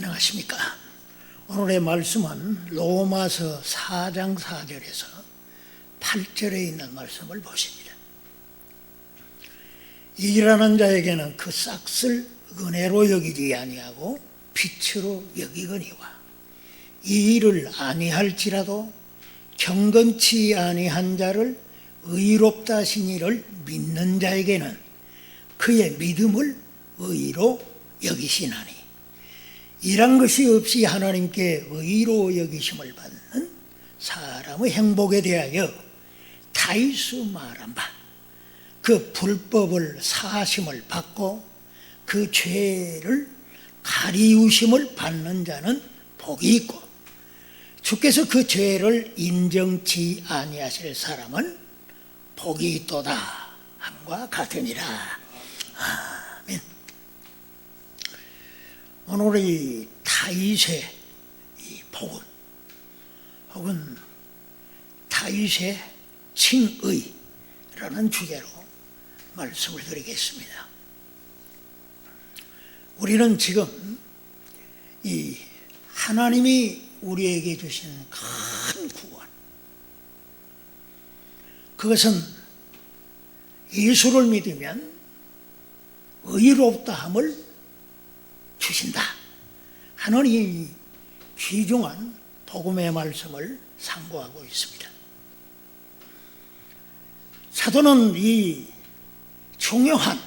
안녕하십니까. 오늘의 말씀은 로마서 4장 4절에서 8절에 있는 말씀을 보십니다. 일하는 자에게는 그 싹을 은혜로 여기지 아니하고 빛으로 여기거니와 이 일을 아니할지라도 경건치 아니한 자를 의롭다 하신 이를 믿는 자에게는 그의 믿음을 의로 여기시나니 일한 것이 없이 하나님께 의로 여기심을 받는 사람의 행복에 대하여 다이수 말한 바 그 불법을 사하심을 받고 그 죄를 가리우심을 받는 자는 복이 있고 주께서 그 죄를 인정치 아니하실 사람은 복이 있도다 함과 같으니라. 아멘. 오늘의 다윗의 이 복음 혹은 다윗의 칭의라는 주제로 말씀을 드리겠습니다. 우리는 지금 이 하나님이 우리에게 주신 큰 구원, 그것은 예수를 믿으면 의롭다함을 주신다 하는 이 귀중한 복음의 말씀을 상고하고 있습니다. 사도는 이 중요한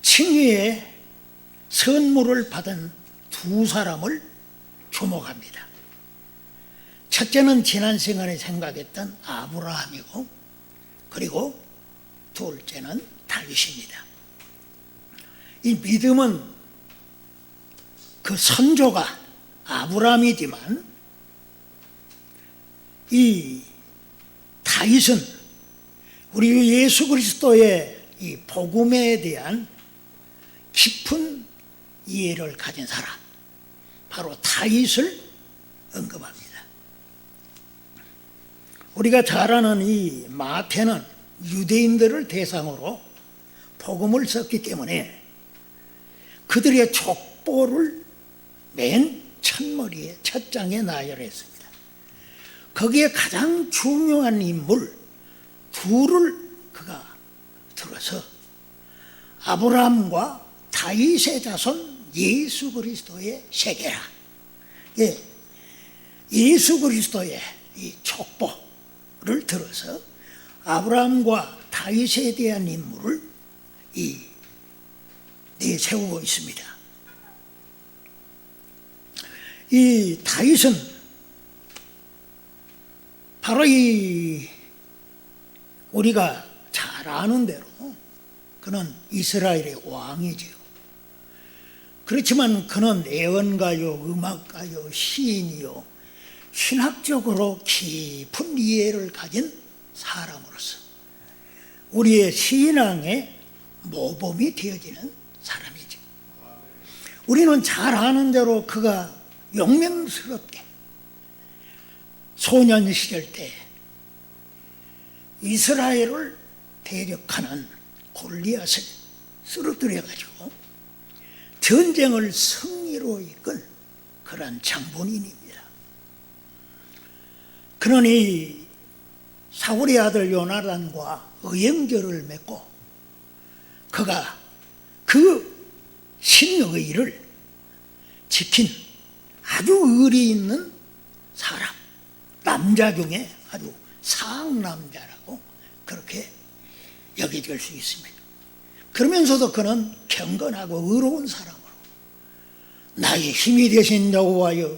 칭의의 선물을 받은 두 사람을 주목합니다. 첫째는 지난 시간에 생각했던 아브라함이고, 그리고 둘째는 다윗입니다. 이 믿음은 그 선조가 아브라함이지만 이 다윗은 우리 예수 그리스도의 이 복음에 대한 깊은 이해를 가진 사람, 바로 다윗을 언급합니다. 우리가 잘 아는 이 마태는 유대인들을 대상으로 복음을 썼기 때문에 그들의 족보를 맨 첫머리에 첫 장에 나열했습니다. 거기에 가장 중요한 인물 둘을 그가 들어서 아브라함과 다윗의 자손 예수 그리스도의 세계라, 예수 그리스도의 이 족보를 들어서 아브라함과 다윗에 대한 인물을 내세우고 있습니다. 이 다윗은 바로 이 우리가 잘 아는 대로 그는 이스라엘의 왕이지요. 그렇지만 그는 애언가요, 음악가요, 시인이요, 신학적으로 깊은 이해를 가진 사람으로서 우리의 신앙의 모범이 되어지는 사람이죠. 우리는 잘 아는 대로 그가 용맹스럽게 소년 시절 때 이스라엘을 대적하는 골리앗을 쓰러뜨려가지고 전쟁을 승리로 이끈 그런 장본인입니다. 그는 이 사울의 아들 요나단과 의형제를 맺고 그가 그 신의를 지킨 아주 의리 있는 사람, 남자 중에 아주 상남자라고 그렇게 여겨질 수 있습니다. 그러면서도 그는 경건하고 의로운 사람으로 나의 힘이 되신 여호와여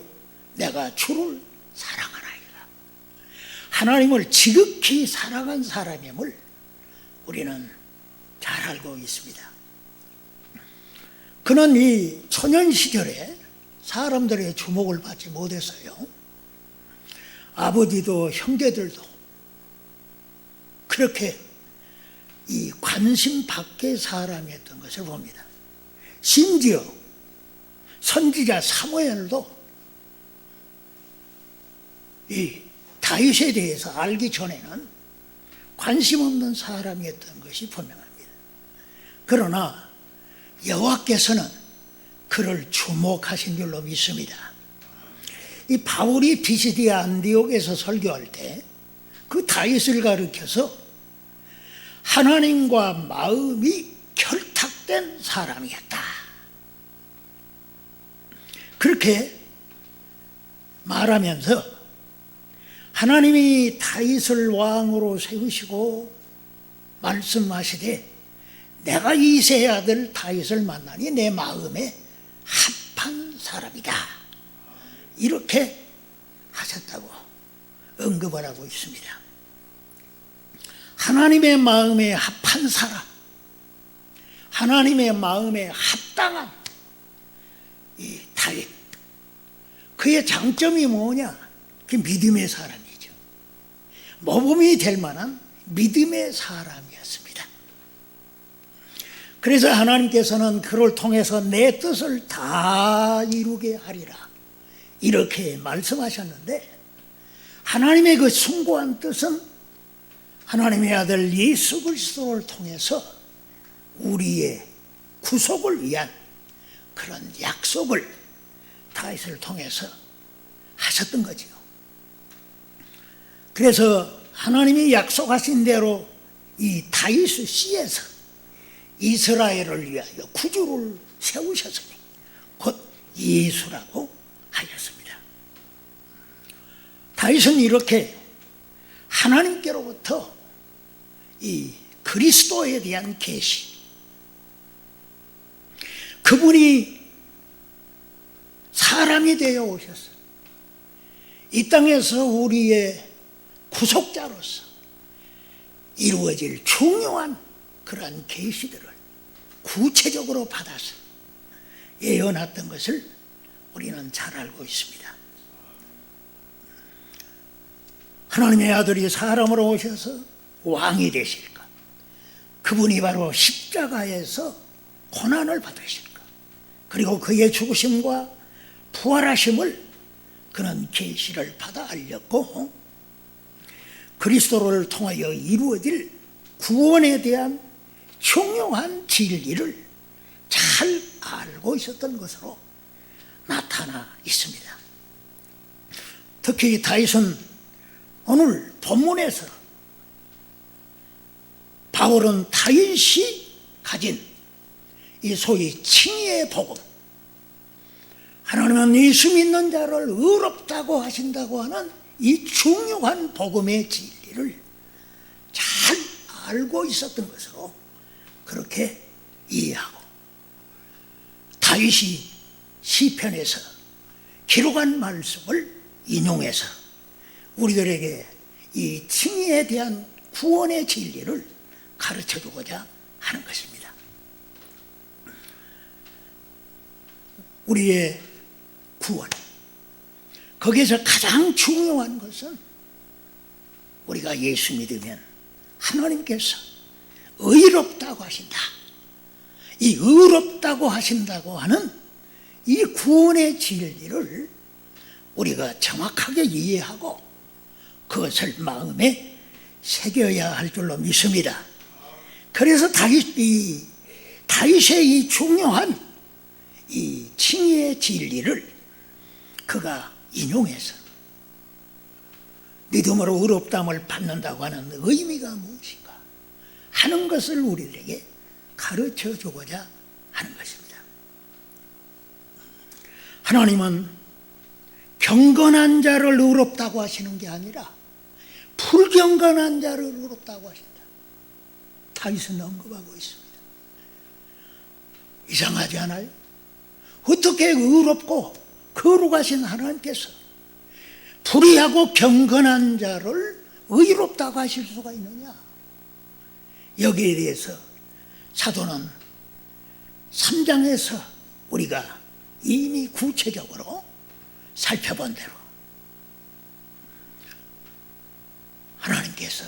내가 주를 사랑하나이다, 하나님을 지극히 사랑한 사람임을 우리는 잘 알고 있습니다. 그는 이 소년 시절에 사람들의 주목을 받지 못했어요. 아버지도 형제들도 그렇게 이 관심 밖의 사람이었던 것을 봅니다. 심지어 선지자 사무엘도 이 다윗에 대해서 알기 전에는 관심 없는 사람이었던 것이 분명합니다. 그러나 여호와께서는 그를 주목하신 줄로 믿습니다. 이 바울이 비시디아 안디옥에서 설교할 때 그 다윗을 가리켜서 하나님과 마음이 결탁된 사람이었다, 그렇게 말하면서 하나님이 다윗을 왕으로 세우시고 말씀하시되 내가 이새의 아들 다윗을 만나니 내 마음에 합한 사람이다, 이렇게 하셨다고 언급을 하고 있습니다. 하나님의 마음에 합한 사람, 하나님의 마음에 합당한 이 다윗, 그의 장점이 뭐냐? 그 믿음의 사람이죠. 모범이 될 만한 믿음의 사람이었습니다. 그래서 하나님께서는 그를 통해서 내 뜻을 다 이루게 하리라, 이렇게 말씀하셨는데, 하나님의 그 숭고한 뜻은 하나님의 아들 예수 그리스도를 통해서 우리의 구속을 위한 그런 약속을 다윗을 통해서 하셨던 거죠. 그래서 하나님이 약속하신 대로 이 다윗의 씨에서 이스라엘을 위하여 구주를 세우셨으니 곧 예수라고 하였습니다. 다윗은 이렇게 하나님께로부터 이 그리스도에 대한 계시, 그분이 사람이 되어 오셔서 이 땅에서 우리의 구속자로서 이루어질 중요한 그러한 계시들을 구체적으로 받아서 예언했던 것을 우리는 잘 알고 있습니다. 하나님의 아들이 사람으로 오셔서 왕이 되실까? 그분이 바로 십자가에서 고난을 받으실까? 그리고 그의 죽으심과 부활하심을 그는 계시를 받아 알렸고, 그리스도를 통하여 이루어질 구원에 대한 중요한 진리를 잘 알고 있었던 것으로 나타나 있습니다. 특히 다윗은 오늘 본문에서 바울은 다윗이 가진 이 소위 칭의의 복음, 하나님은 예수 믿는 자를 의롭다고 하신다고 하는 이 중요한 복음의 진리를 잘 알고 있었던 것으로 그렇게 이해하고, 다윗이 시편에서 기록한 말씀을 인용해서 우리들에게 이 칭의에 대한 구원의 진리를 가르쳐주고자 하는 것입니다. 우리의 구원, 거기에서 가장 중요한 것은 우리가 예수 믿으면 하나님께서 의롭다고 하신다, 이 의롭다고 하신다고 하는 이 구원의 진리를 우리가 정확하게 이해하고 그것을 마음에 새겨야 할 줄로 믿습니다. 그래서 다윗의 이 중요한 이 칭의의 진리를 그가 인용해서 믿음으로 의롭다함을 받는다고 하는 의미가 무엇인가 하는 것을 우리에게 가르쳐 주고자 하는 것입니다. 하나님은 경건한 자를 의롭다고 하시는 게 아니라 불경건한 자를 의롭다고 하신다, 다윗은 언급하고 있습니다. 이상하지 않아요? 어떻게 의롭고 거룩하신 하나님께서 불의하고 경건한 자를 의롭다고 하실 수가 있느냐? 여기에 대해서 사도는 3장에서 우리가 이미 구체적으로 살펴본 대로 하나님께서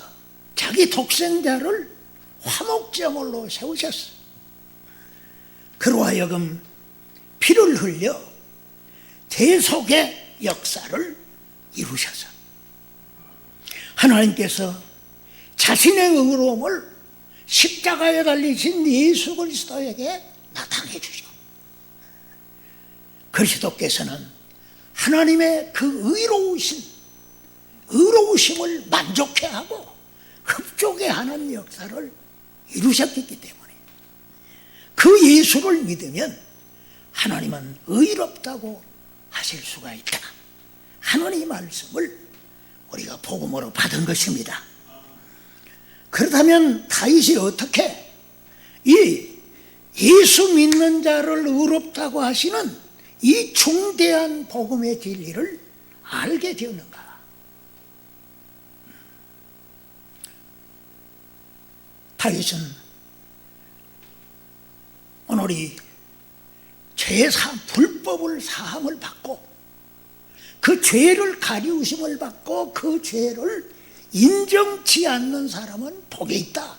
자기 독생자를 화목제물로 세우셨어. 그로 하여금 피를 흘려 대속의 역사를 이루셔서 하나님께서 자신의 의로움을 십자가에 달리신 예수 그리스도에게 나타내 주죠. 그리스도께서는 하나님의 그 의로우심을 만족해하고 흡족해 하는 역사를 이루셨기 때문에 그 예수를 믿으면 하나님은 의롭다고 하실 수가 있다 하는 이 말씀을 우리가 복음으로 받은 것입니다. 그렇다면 다윗이 어떻게 이 예수 믿는 자를 의롭다고 하시는 이 중대한 복음의 진리를 알게 되었는가? 다윗은 오늘 이 불법을 사함을 받고 그 죄를 가리우심을 받고 그 죄를 인정치 않는 사람은 복이 있다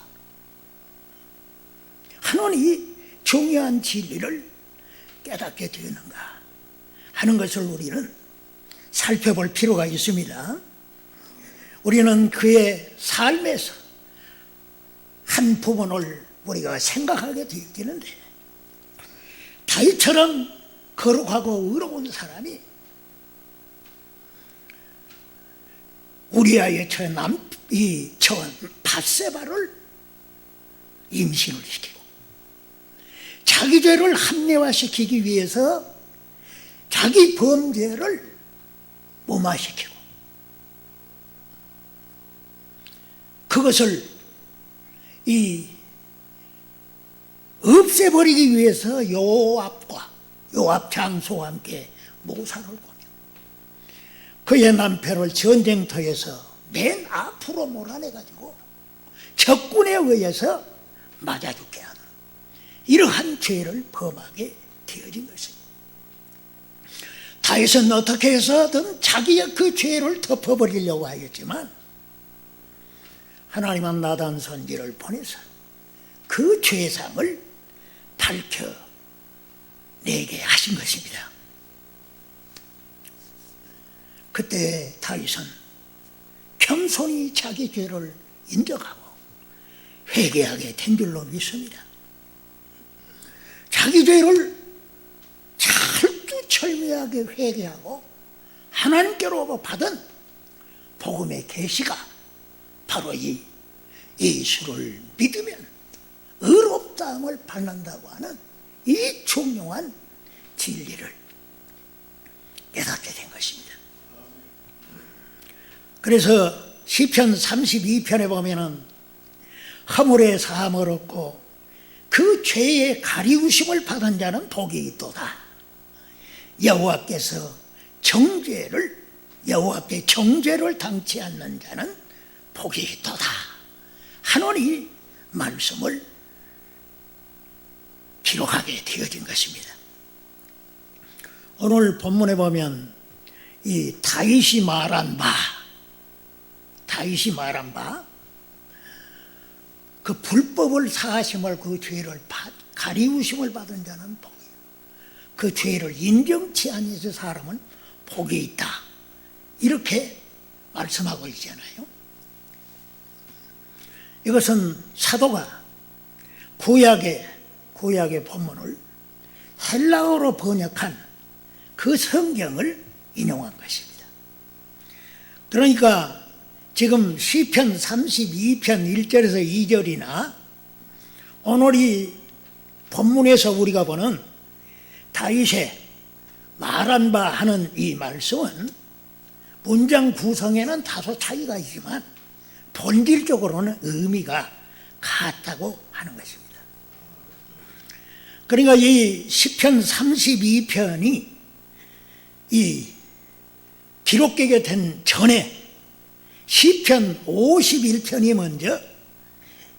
하는 이 중요한 진리를 깨닫게 되었는가 하는 것을 우리는 살펴볼 필요가 있습니다. 우리는 그의 삶에서 한 부분을 우리가 생각하게 되어지는데 다윗처럼 거룩하고 의로운 사람이 우리아의 처 밧세바를 임신을 시키고 자기 죄를 합리화시키기 위해서 자기 범죄를 무마시키고 그것을 없애버리기 위해서 요압 장수와 함께 모사를 보내고 그의 남편을 전쟁터에서 맨 앞으로 몰아내가지고 적군에 의해서 맞아 죽게 하는 이러한 죄를 범하게 되어진 것입니다. 다윗은 어떻게 해서든 자기의 그 죄를 덮어버리려고 하였지만 하나님은 나단 선지를 보내서 그 죄상을 밝혀내게 하신 것입니다. 그때 다윗은 겸손히 자기 죄를 인정하고 회개하게 된 줄로 믿습니다. 자기 죄를 철두철미하게 회개하고 하나님께로 받은 복음의 계시가 바로 이 예수를 믿으면 의롭다함을 받는다고 하는 이 중요한 진리를 깨닫게 된 것입니다. 그래서 시편 32편에 보면은 허물의 사함을 얻고 그 죄의 가리우심을 받은 자는 복이 있도다. 여호와께 정죄를 당치 않는 자는 복이 있도다 하는 이 말씀을 기록하게 되어진 것입니다. 오늘 본문에 보면 이 다윗이 말한 바 그 불법을 사하심을 그 죄를 가리우심을 받은 자는 복이에요. 그 죄를 인정치 아니해서 사람은 복이 있다 이렇게 말씀하고 있잖아요. 이것은 사도가 구약의 본문을 헬라어로 번역한 그 성경을 인용한 것입니다. 그러니까 지금 시편 32편 1절에서 2절이나 오늘 이 본문에서 우리가 보는 다윗의 말한 바 하는 이 말씀은 문장 구성에는 다소 차이가 있지만 본질적으로는 의미가 같다고 하는 것입니다. 그러니까 이 시편 32편이 이 기록되게 된 전에 시편 51편이 먼저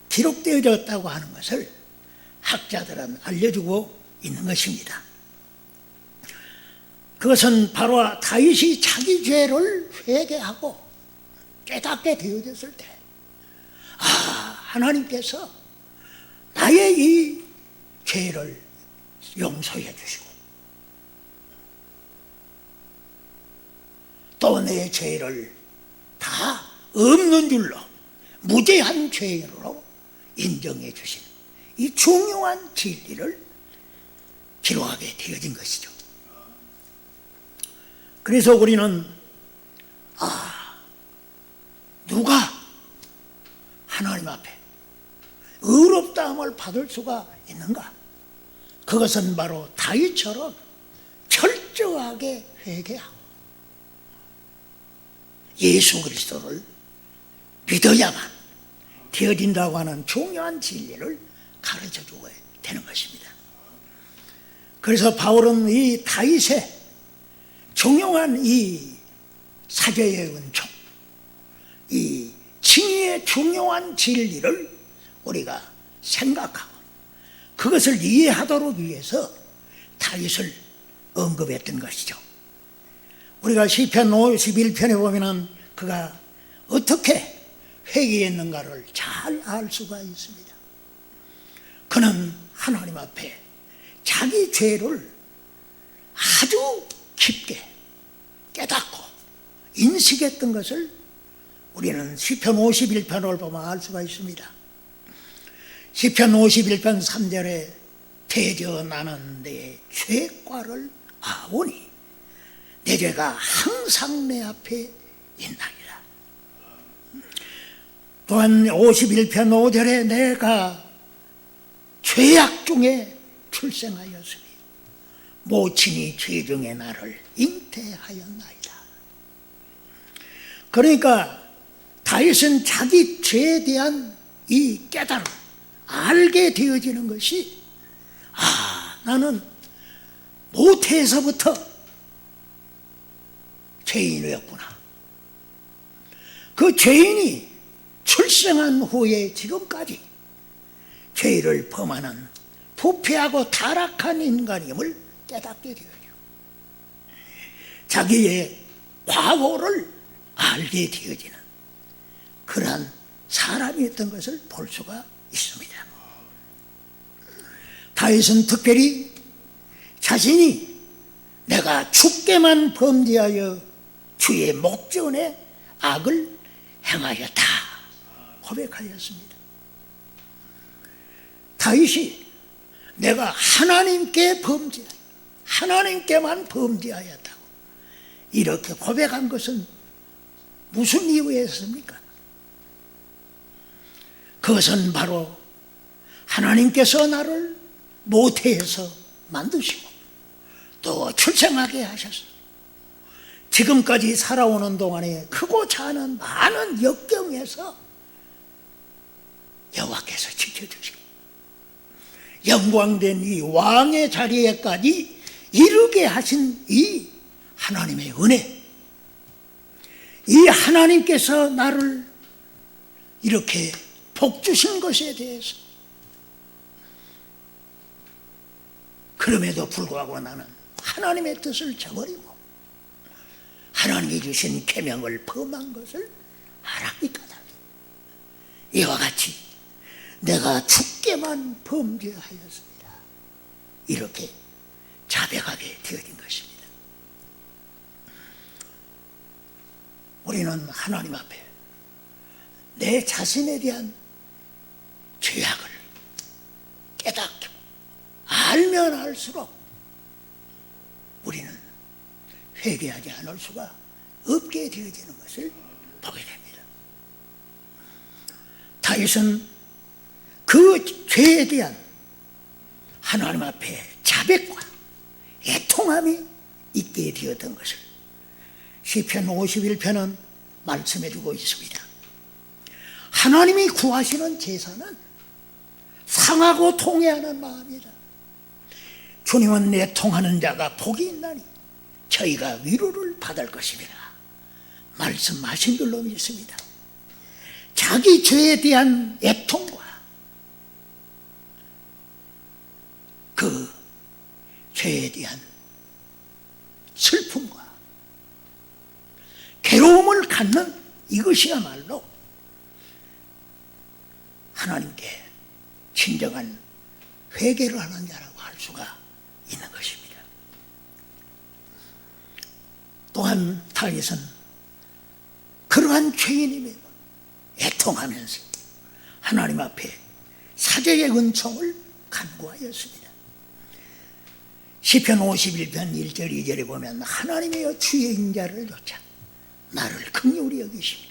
기록되어졌다고 하는 것을 학자들은 알려주고 있는 것입니다. 그것은 바로 다윗이 자기 죄를 회개하고 깨닫게 되어졌을 때 하나님께서 나의 이 죄를 용서해 주시고 또 내 죄를 다 없는 줄로 무죄한 죄인으로 인정해 주신 이 중요한 진리를 기록하게 되어진 것이죠. 그래서 우리는 누가 하나님 앞에 의롭다함을 받을 수가 있는가? 그것은 바로 다윗처럼 철저하게 회개하고 예수 그리스도를 믿어야만 되어진다고 하는 중요한 진리를 가르쳐 주어야 되는 것입니다. 그래서 바울은 이 다윗의 중요한 이 사죄의 은총, 이 칭의의 중요한 진리를 우리가 생각하고 그것을 이해하도록 위해서 다윗을 언급했던 것이죠. 우리가 시편 51편에 보면 그가 어떻게 회개했는가를 잘 알 수가 있습니다. 그는 하나님 앞에 자기 죄를 아주 깊게 깨닫고 인식했던 것을 우리는 시편 51편을 보면 알 수가 있습니다. 시편 51편 3절에 대저 나는 내 죄과를 아오니 내 죄가 항상 내 앞에 있나이다. 또한 51편 5절에 내가 죄악 중에 출생하였으니 모친이 죄 중에 나를 잉태하였나이다. 그러니까 다윗은 자기 죄에 대한 이 깨달음, 알게 되어지는 것이 나는 모태에서부터 죄인이었구나. 그 죄인이 출생한 후에 지금까지 죄를 범하는 부패하고 타락한 인간임을 깨닫게 되어요. 자기의 과거를 알게 되어지는 그러한 사람이었던 것을 볼 수가 있습니다. 다윗은 특별히 자신이 내가 죽게만 범죄하여 주의 목전에 악을 행하였다 고백하였습니다. 다윗이 내가 하나님께만 범죄하였다고 이렇게 고백한 것은 무슨 이유였습니까? 그것은 바로 하나님께서 나를 모태에서 만드시고 또 출생하게 하셨어요. 지금까지 살아오는 동안에 크고 작은 많은 역경에서 여호와께서 지켜주시고 영광된 이 왕의 자리에까지 이르게 하신 이 하나님의 은혜, 이 하나님께서 나를 이렇게 복 주신 것에 대해서 그럼에도 불구하고 나는 하나님의 뜻을 저버리고 하나님이 주신 계명을 범한 것을 알았니까 이와 같이 내가 죽게만 범죄하였습니다. 이렇게 자백하게 되어진 것입니다. 우리는 하나님 앞에 내 자신에 대한 죄악을 깨닫고 알면 알수록 우리는 회개하지 않을 수가 없게 되어지는 것을 보게 됩니다. 다윗은 그 죄에 대한 하나님 앞에 자백과 애통함이 있게 되었던 것을 시편 51편은 말씀해 주고 있습니다. 하나님이 구하시는 제사는 상하고 통회하는 마음이다. 주님은 애통하는 자가 복이 있나니 저희가 위로를 받을 것입니다. 말씀하신 줄로 믿습니다. 자기 죄에 대한 애통과 그 죄에 대한 슬픔과 괴로움을 갖는 이것이야말로 하나님께 진정한 회개를 하는 자라고 할 수가 있는 것입니다. 또한 다윗은 그러한 죄인임에도 애통하면서 하나님 앞에 사죄의 은총을 간구하였습니다. 시편 51편 1절 2절에 보면 하나님이여 주의 인자를 조차 나를 긍휼히 여기시며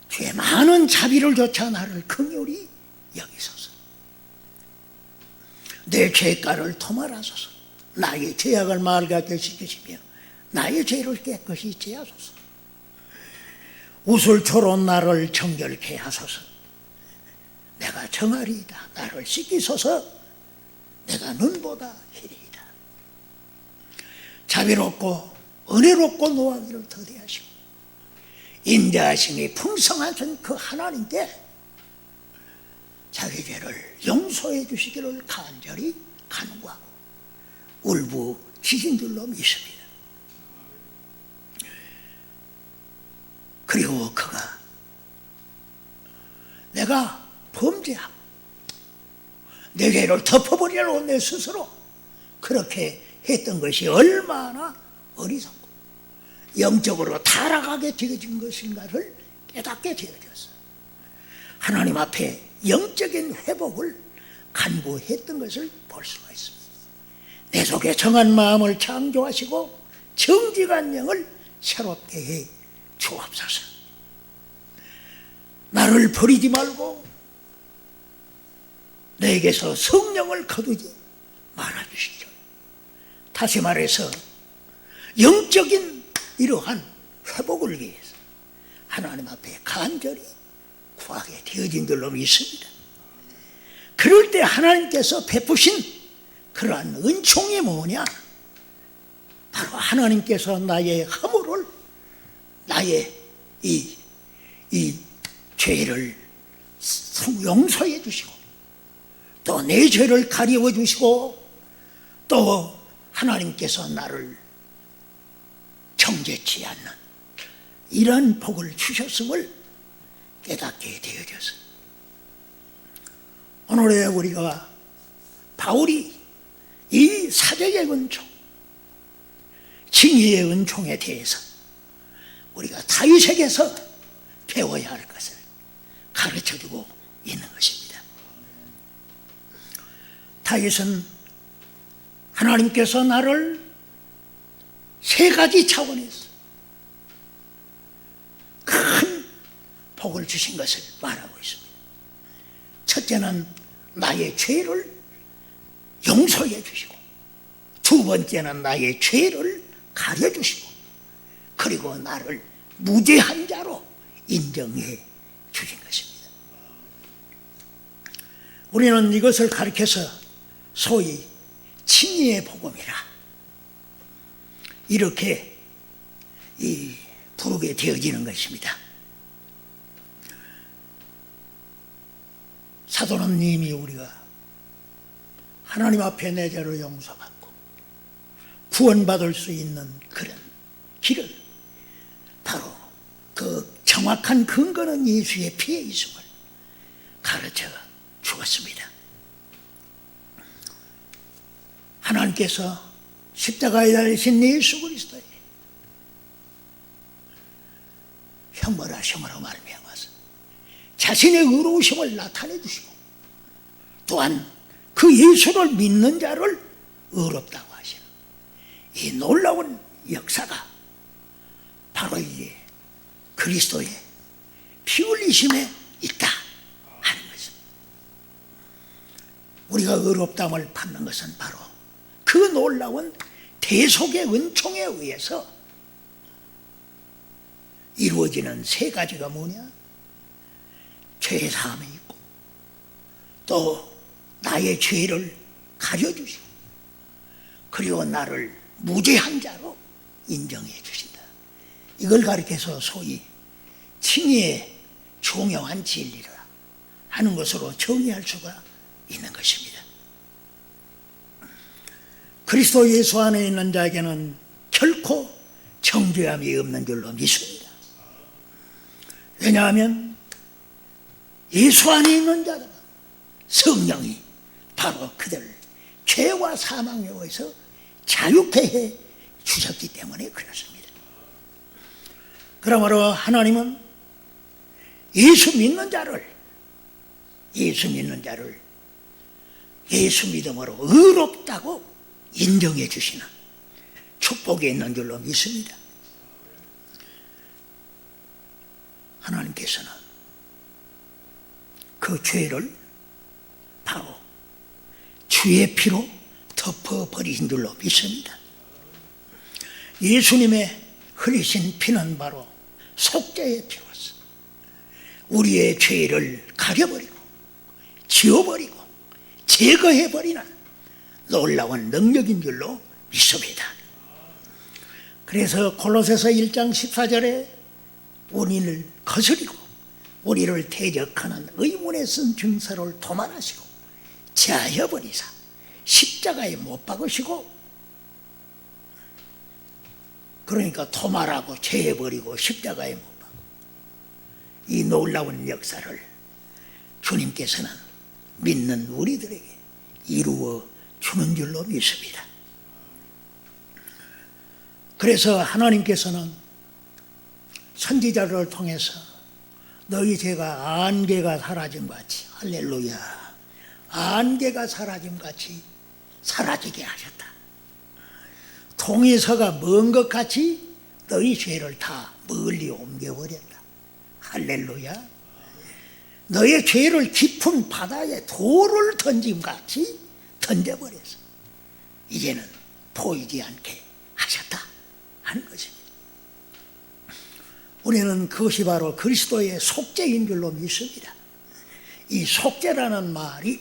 주의 많은 자비를 조차 나를 긍휼히 여기소서. 내 죄가를 토말하소서. 나의 죄악을 맑게 씻으시며 나의 죄를 깨끗이 제하소서. 우슬초로 나를 정결케 하소서. 내가 정하리이다. 나를 씻기소서. 내가 눈보다 희리이다. 자비롭고 은혜롭고 노하기를 더디하시고 인자하심이 풍성하신 그 하나님께 자기 죄를 용서해 주시기를 간절히 간구하고 울부짖은 줄로 믿습니다. 그리고 그가 내가 범죄하고 내 죄를 덮어버리려고 내 스스로 그렇게 했던 것이 얼마나 어리석고 영적으로 타락하게 되어진 것인가를 깨닫게 되어졌어요. 하나님 앞에 영적인 회복을 간구했던 것을 볼 수가 있습니다. 내 속에 정한 마음을 창조하시고 정직한 영을 새롭게 해 주옵소서. 나를 버리지 말고 내게서 성령을 거두지 말아주시죠. 다시 말해서 영적인 이러한 회복을 위해서 하나님 앞에 간절히 구하게 되어진 줄로 믿습니다. 그럴 때 하나님께서 베푸신 그러한 은총이 뭐냐? 바로 하나님께서 나의 허물을 나의 이 죄를 용서해 주시고 또 내 죄를 가리워 주시고 또 하나님께서 나를 정죄치 않는 이런 복을 주셨음을 깨닫게 되어져서 오늘의 우리가 바울이 이 사제의 은총, 칭의의 은총에 대해서 우리가 다윗에게서 배워야 할 것을 가르쳐주고 있는 것입니다. 다윗은 하나님께서 나를 세 가지 차원에서 큰 복을 주신 것을 말하고 있습니다. 첫째는 나의 죄를 용서해 주시고, 두 번째는 나의 죄를 가려 주시고, 그리고 나를 무죄한 자로 인정해 주신 것입니다. 우리는 이것을 가리켜서 소위 칭의의 복음이라 이렇게 부르게 되어지는 것입니다. 사도는 이미 우리가 하나님 앞에 내 죄를 용서받고 구원받을 수 있는 그런 길을 바로 그 정확한 근거는 예수의 피에 있음을 가르쳐 주었습니다. 하나님께서 십자가에 달리신 예수 그리스도의 형벌하심으로 말미암아서 자신의 의로우심을 나타내 주시고 또한 그 예수를 믿는 자를 의롭다고 하시는 이 놀라운 역사가 바로 이제 그리스도의 피 흘리심에 있다 하는 것입니다. 우리가 의롭다함을 받는 것은 바로 그 놀라운 대속의 은총에 의해서 이루어지는 세 가지가 뭐냐? 죄사함이 있고 또 나의 죄를 가려주시고 그리고 나를 무죄한 자로 인정해 주신다. 이걸 가리켜서 소위 칭의의 중요한 진리라 하는 것으로 정의할 수가 있는 것입니다. 그리스도 예수 안에 있는 자에게는 결코 정죄함이 없는 줄로 믿습니다. 왜냐하면 예수 안에 있는 자들은 성령이 바로 그들을 죄와 사망에 의해서 자유케 해 주셨기 때문에 그렇습니다. 그러므로 하나님은 예수 믿는 자를 예수 믿음으로 의롭다고 인정해 주시는 축복이 있는 줄로 믿습니다. 하나님께서는 그 죄를 바로 주의 피로 덮어버리신 줄로 믿습니다. 예수님의 흘리신 피는 바로 속죄의 피로서 우리의 죄를 가려버리고 지워버리고 제거해버리는 놀라운 능력인 줄로 믿습니다. 그래서 골로새서 1장 14절에 우리를 거스리고 우리를 대적하는 의문에 쓴 증서를 도말하시고 제하여 버리사 십자가에 못 박으시고, 그러니까 도말하고 제해버리고 십자가에 못 박고 이 놀라운 역사를 주님께서는 믿는 우리들에게 이루어 주는 줄로 믿습니다. 그래서 하나님께서는 선지자를 통해서 너희 죄가 안개가 사라짐 같이, 할렐루야, 안개가 사라짐 같이 사라지게 하셨다. 동해서가 먼 것 같이 너희 죄를 다 멀리 옮겨버렸다. 할렐루야. 너의 죄를 깊은 바다에 돌을 던짐 같이 던져버려서 이제는 보이지 않게 하셨다 하는 것입니다. 우리는 그것이 바로 그리스도의 속죄인 줄로 믿습니다. 이 속죄라는 말이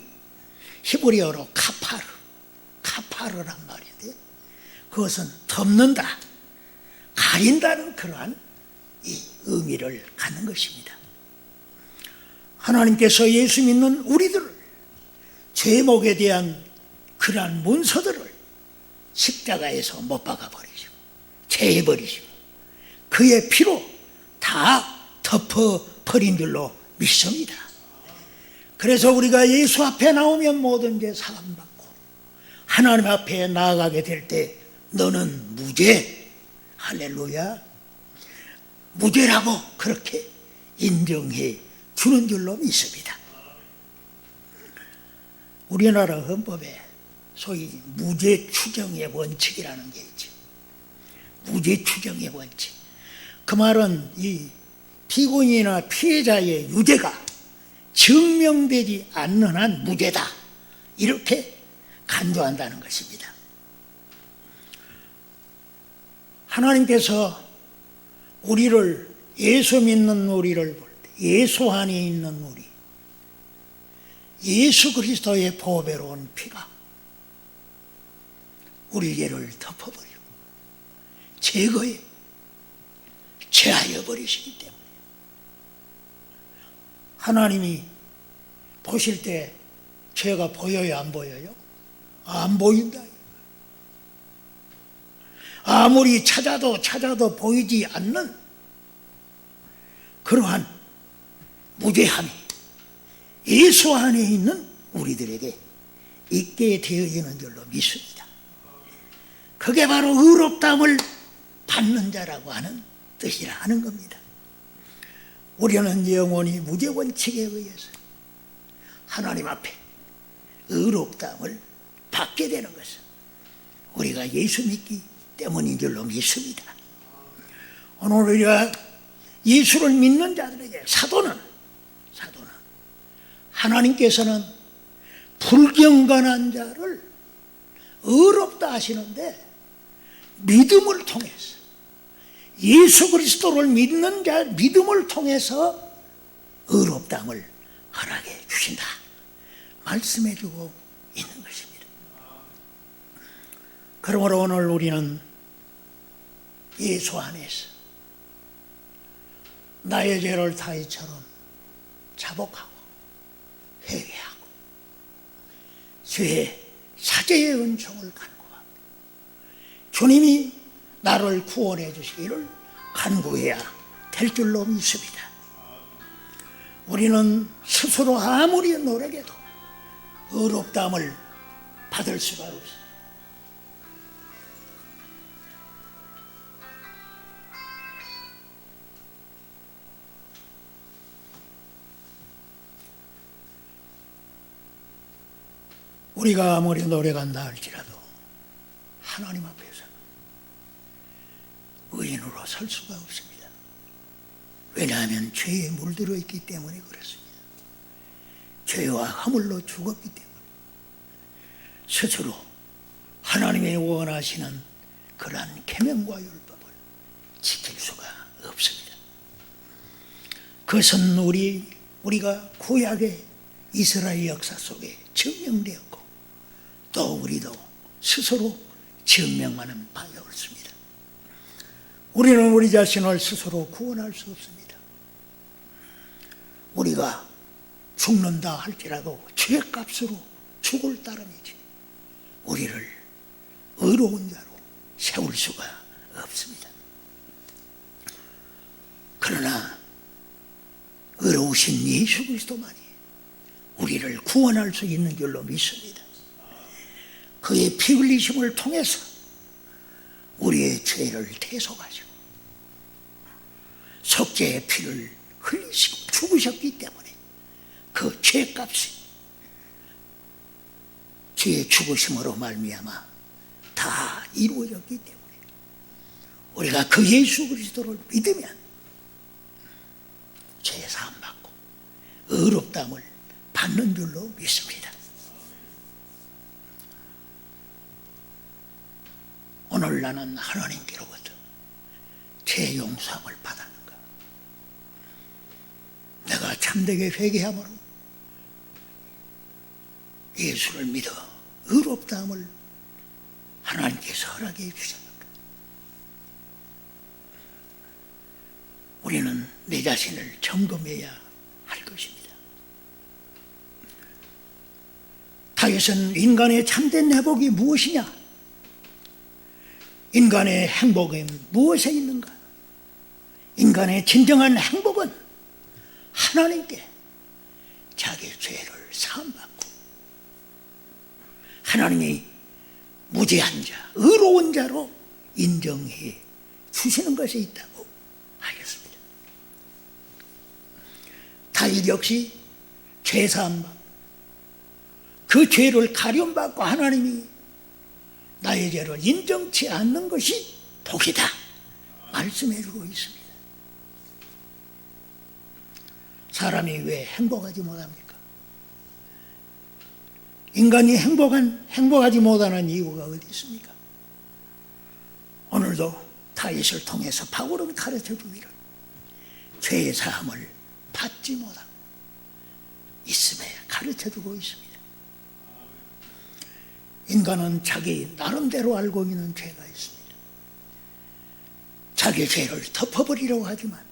히브리어로 카파르란 말인데, 그것은 덮는다, 가린다는 그러한 이 의미를 갖는 것입니다. 하나님께서 예수 믿는 우리들을 죄목에 대한 그러한 문서들을 십자가에서 못 박아버리시고 제해버리시고 그의 피로 다 덮어버린 줄로 믿습니다. 그래서 우리가 예수 앞에 나오면 모든 죄 사함받고 하나님 앞에 나아가게 될 때 너는 무죄, 할렐루야, 무죄라고 그렇게 인정해 주는 줄로 믿습니다. 우리나라 헌법에 소위 무죄 추정의 원칙이라는 게 있죠. 무죄 추정의 원칙. 그 말은 이 피고인이나 피해자의 유죄가 증명되지 않는 한 무죄다, 이렇게 간주한다는 것입니다. 하나님께서 우리를, 예수 믿는 우리를 볼 때 예수 안에 있는 우리, 예수 그리스도의 보배로운 피가 우리 죄를 덮어버리고 제거해 제하여 버리시기 때문에 하나님이 보실 때 죄가 보여요, 안 보여요? 안 보인다. 아무리 찾아도 보이지 않는 그러한 무죄함이 예수 안에 있는 우리들에게 있게 되어지는 줄로 믿습니다. 그게 바로 의롭다함을 받는 자라고 하는 뜻이라 하는 겁니다. 우리는 영원히 무죄 원칙에 의해서 하나님 앞에 의롭다함을 받게 되는 것은 우리가 예수 믿기 때문인 줄로 믿습니다. 오늘 우리가 예수를 믿는 자들에게 사도는 하나님께서는 불경건한 자를 의롭다 하시는데 믿음을 통해서, 예수 그리스도를 믿는 자 믿음을 통해서 의롭다함을 허락해 주신다 말씀해 주고 있는 것입니다. 그러므로 오늘 우리는 예수 안에서 나의 죄를 다이처럼 자복하고 회개하고 죄의 사죄의 은총을 간구하고 주님이 나를 구원해 주시기를 간구해야 될 줄로 믿습니다. 우리는 스스로 아무리 노력해도 의롭다함을 받을 수가 없습니다. 우리가 아무리 노력한다 할지라도 하나님 앞에서 의인으로 설 수가 없습니다. 왜냐하면 죄에 물들어 있기 때문에 그렇습니다. 죄와 허물로 죽었기 때문에 스스로 하나님의 원하시는 그러한 계명과 율법을 지킬 수가 없습니다. 그것은 우리가 구약의 이스라엘 역사 속에 증명되었고 또 우리도 스스로 증명하는 바였습니다. 우리는 우리 자신을 스스로 구원할 수 없습니다. 우리가 죽는다 할지라도 죄값으로 죽을 따름이지 우리를 의로운 자로 세울 수가 없습니다. 그러나 의로우신 예수 그리스도만이 우리를 구원할 수 있는 줄로 믿습니다. 그의 피 흘리심을 통해서 우리의 죄를 대속하시고 속죄의 피를 흘리시고 죽으셨기 때문에 그 죄값이 죄의 죽으심으로 말미암아 다 이루어졌기 때문에 우리가 그 예수 그리스도를 믿으면 죄 사함 받고 의롭다함을 받는 줄로 믿습니다. 오늘 나는 하나님께로부터 죄 용서함을 받았는가? 내가 참되게 회개함으로 예수를 믿어 의롭다함을 하나님께서 허락해 주셨는가? 우리는 내 자신을 점검해야 할 것입니다. 다윗은 인간의 참된 회복이 무엇이냐? 인간의 행복은 무엇에 있는가? 인간의 진정한 행복은 하나님께 자기 죄를 사함받고 하나님이 무죄한 자, 의로운 자로 인정해 주시는 것이 있다고 하였습니다. 다윗 역시 죄 사함받고 그 죄를 가려움받고 하나님이 나의 죄를 인정치 않는 것이 복이다 말씀해 주고 있습니다. 사람이 왜 행복하지 못합니까? 인간이 행복하지 못하는 이유가 어디 있습니까? 오늘도 다윗을 통해서 바울은 가르쳐 주기를 죄의 사함을 받지 못하고 있음에 가르쳐 주고 있습니다. 인간은 자기 나름대로 알고 있는 죄가 있습니다. 자기 죄를 덮어버리려고 하지만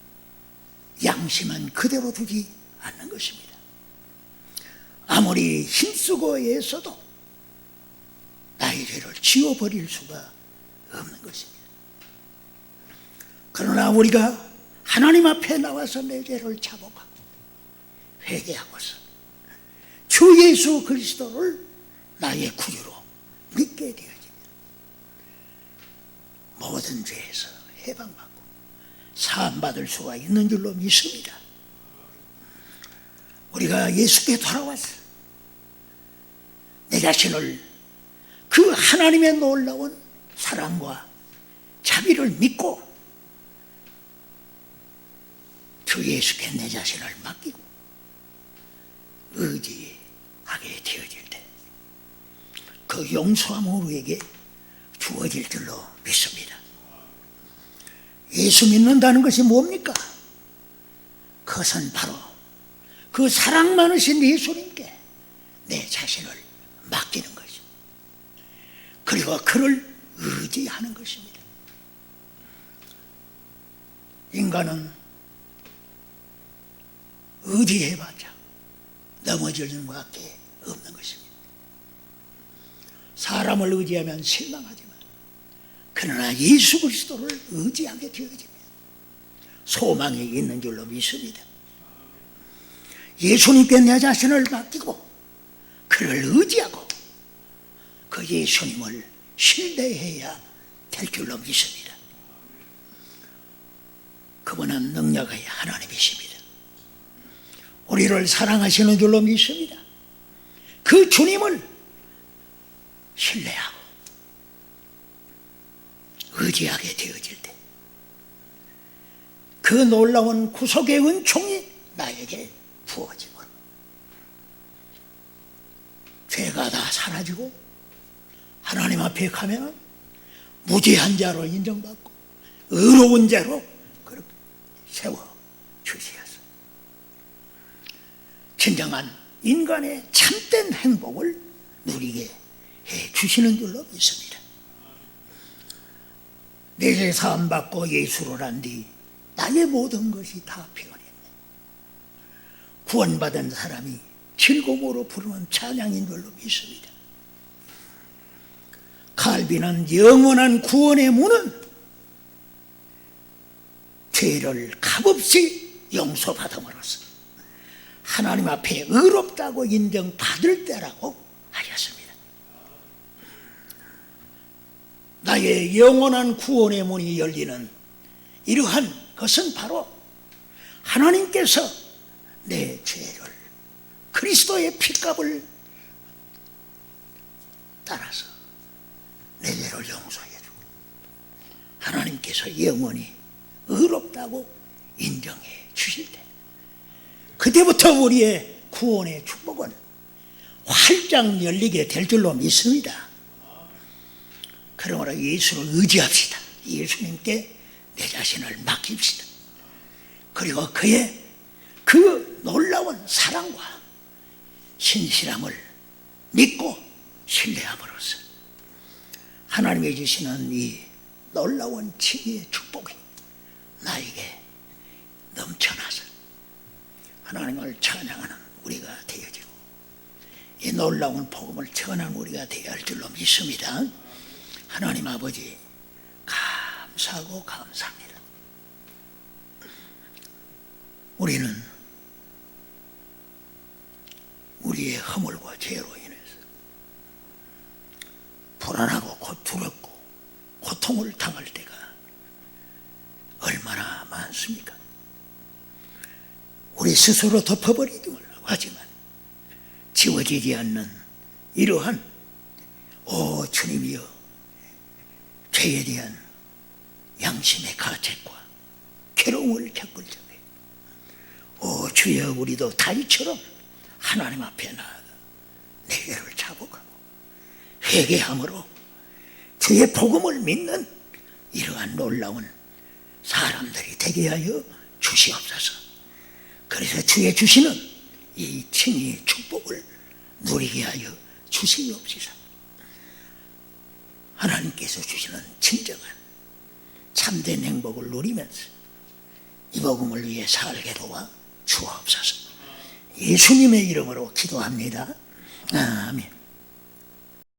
양심은 그대로 두지 않는 것입니다. 아무리 힘쓰고 애써도 나의 죄를 지워버릴 수가 없는 것입니다. 그러나 우리가 하나님 앞에 나와서 내 죄를 자복하고 회개하고서 주 예수 그리스도를 나의 구주로 믿게 되어지면 모든 죄에서 해방받고 사함받을 수가 있는 줄로 믿습니다. 우리가 예수께 돌아와서 내 자신을 그 하나님의 놀라운 사랑과 자비를 믿고 주 예수께 내 자신을 맡기고 의지하게 되어질 때 그 용서함은 우리에게 주어질 줄로 믿습니다. 예수 믿는다는 것이 뭡니까? 그것은 바로 그 사랑 많으신 예수님께 내 자신을 맡기는 것입니다. 그리고 그를 의지하는 것입니다. 인간은 의지해봤자 넘어지는 것밖에 없는 것입니다. 사람을 의지하면 실망하지만 그러나 예수 그리스도를 의지하게 되어지면 소망이 있는 줄로 믿습니다. 예수님께 내 자신을 맡기고 그를 의지하고 그 예수님을 신뢰해야 될 줄로 믿습니다. 그분은 능력의 하나님이십니다. 우리를 사랑하시는 줄로 믿습니다. 그 주님을 신뢰하고 의지하게 되어질 때 그 놀라운 구속의 은총이 나에게 부어지고 죄가 다 사라지고 하나님 앞에 가면 무죄한 자로 인정받고 의로운 자로 그렇게 세워 주시었어요. 진정한 인간의 참된 행복을 누리게 해 주시는 줄로 믿습니다. 내 죄 사함 받고 예수를 한 뒤 나의 모든 것이 다 변했네. 구원받은 사람이 즐거움으로 부르는 찬양인 줄로 믿습니다. 칼빈은 영원한 구원의 문은 죄를 값없이 용서받음으로써 하나님 앞에 의롭다고 인정받을 때라고 하셨습니다. 나의 영원한 구원의 문이 열리는 이러한 것은 바로 하나님께서 내 죄를 그리스도의 피값을 따라서 내 죄를 용서해 주고 하나님께서 영원히 의롭다고 인정해 주실 때 그때부터 우리의 구원의 축복은 활짝 열리게 될 줄로 믿습니다. 그러므로 예수를 의지합시다. 예수님께 내 자신을 맡깁시다. 그리고 그의 그 놀라운 사랑과 신실함을 믿고 신뢰함으로써 하나님이 주시는 이 놀라운 칭의의 축복이 나에게 넘쳐나서 하나님을 찬양하는 우리가 되어지고 이 놀라운 복음을 전하는 우리가 되어야 할 줄로 믿습니다. 하나님 아버지 감사하고 감사합니다. 우리는 우리의 허물과 죄로 인해서 불안하고 두렵고 고통을 당할 때가 얼마나 많습니까? 우리 스스로 덮어버리지 말라고 하지만 지워지지 않는 이러한 주님이여 죄에 대한 양심의 가책과 괴로움을 겪을 적에 주여 우리도 다윗처럼 하나님 앞에 나아가 내 죄를 자복하고 회개함으로 주의 복음을 믿는 이러한 놀라운 사람들이 되게 하여 주시옵소서. 그래서 주의 주시는 이 칭의의 축복을 누리게 하여 주시옵소서. 하나님께서 주시는 진정한 참된 행복을 누리면서 이 복음을 위해 살게 도와 주옵소서. 예수님의 이름으로 기도합니다. 아멘.